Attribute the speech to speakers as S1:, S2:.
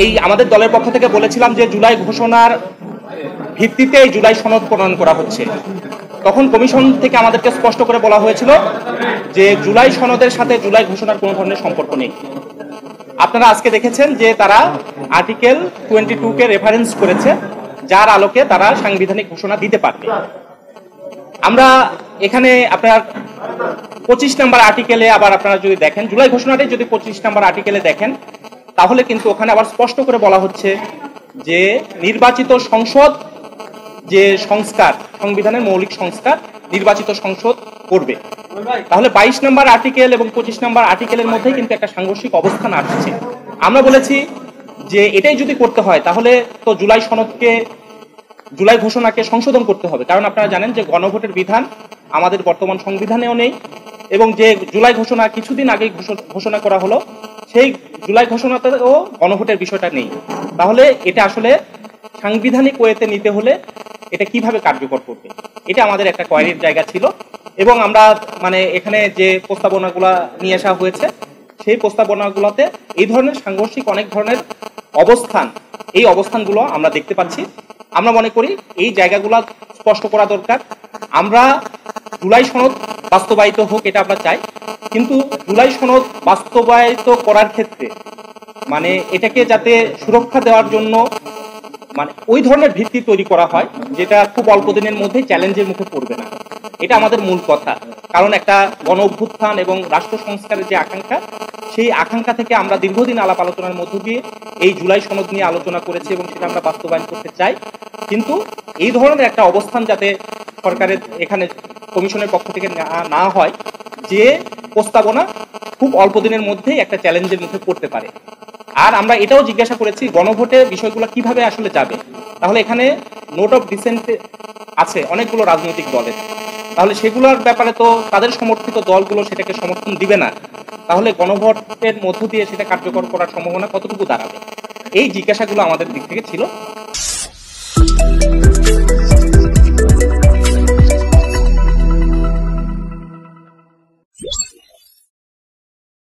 S1: এই আমাদের দলের পক্ষ থেকে বলেছিলাম যে জুলাই ঘোষণার ভিত্তিতে এই জুলাই সনদ প্রণয়ন করা হচ্ছে, তখন কমিশন থেকে আমাদেরকে স্পষ্ট করে বলা হয়েছিল যে জুলাই সনদের সাথে জুলাই ঘোষণার কোনো ধরনের সম্পর্ক নেই। আপনারা আজকে দেখেছেন যে তারা আর্টিকেল 22 কে রেফারেন্স করেছে, যার আলোকে তারা সাংবিধানিক ঘোষণা দিতে পারবে। আমরা এখানে আপনার 25 নম্বর আর্টিকেলে আবার আপনারা যদি দেখেন, জুলাই ঘোষণাটি যদি 25 নম্বর আর্টিকেলে দেখেন, তাহলে কিন্তু ওখানে আবার স্পষ্ট করে বলা হচ্ছে যে নির্বাচিত সংসদ যে সংস্কার, সংবিধানের মৌলিক সংস্কার নির্বাচিত সংসদ করবে। তাহলে 22 নম্বর আর্টিকেল এবং 25 নম্বর আর্টিকেলের মধ্যে কিন্তু একটা সাংঘর্ষিক অবস্থান আসছে। আমরা বলেছি যে এটাই যদি করতে হয় তাহলে তো জুলাই সনদকে, জুলাই ঘোষণাকে সংশোধন করতে হবে, কারণ আপনারা জানেন যে গণভোটের বিধান আমাদের বর্তমান সংবিধানেও নেই, এবং যে জুলাই ঘোষণা কিছুদিন আগে ঘোষণা করা হলো সেই জুলাই ঘোষণাতেও গণভোটের বিষয়টা নেই। তাহলে এটা আসলে সাংবিধানিক ওয়েতে নিতে হলে এটা কিভাবে কার্যকর করবে, এটা আমাদের একটা কোয়ারির জায়গা ছিল। এবং আমরা এখানে যে প্রস্তাবনাগুলো নিয়ে আসা হয়েছে সেই প্রস্তাবনাগুলোতে এই ধরনের সাংঘর্ষিক অনেক ধরনের অবস্থান, এই অবস্থানগুলো আমরা দেখতে পাচ্ছি। আমরা মনে করি এই জায়গাগুলো স্পষ্ট করা দরকার। আমরা জুলাই সনদ বাস্তবায়িত হোক এটা আমরা চাই, কিন্তু জুলাই সনদ বাস্তবায়িত করার ক্ষেত্রে এটাকে যাতে সুরক্ষা দেওয়ার জন্য ওই ধরনের ভিত্তি তৈরি করা হয় যেটা খুব অল্প দিনের মধ্যে চ্যালেঞ্জের মুখে পড়বে না, এটা আমাদের মূল কথা। কারণ একটা গণ অভ্যুত্থান এবং রাষ্ট্র সংস্কারের যে আকাঙ্ক্ষা, সেই আকাঙ্ক্ষা থেকে আমরা দীর্ঘদিন আলাপ আলোচনার মধ্য দিয়ে এই জুলাই সনদ নিয়ে আলোচনা করেছি এবং সেটা আমরা বাস্তবায়ন করতে চাই। কিন্তু এই ধরনের একটা অবস্থান যাতে সরকারের এখানে কমিশনের পক্ষ থেকে না হয় যে প্রস্তাবনা খুব অল্প দিনের মধ্যেই একটা চ্যালেঞ্জের মুখে পড়তে পারে। আর আমরা এটাও জিজ্ঞাসা করেছি গণভোটে বিষয়গুলো কিভাবে আসলে যাবে। তাহলে এখানে নোট অফ ডিসেন্ট আছে অনেকগুলো রাজনৈতিক দলের, তাহলে সেগুলোর ব্যাপারে তো তাদের সমর্থিত দলগুলো সেটাকে সমর্থন দিবে না, তাহলে গণভোটের মধ্য দিয়ে সেটা কার্যকর করার সম্ভাবনা কতটুকু দাঁড়াবে, এই জিজ্ঞাসাগুলো আমাদের দিক থেকে ছিল।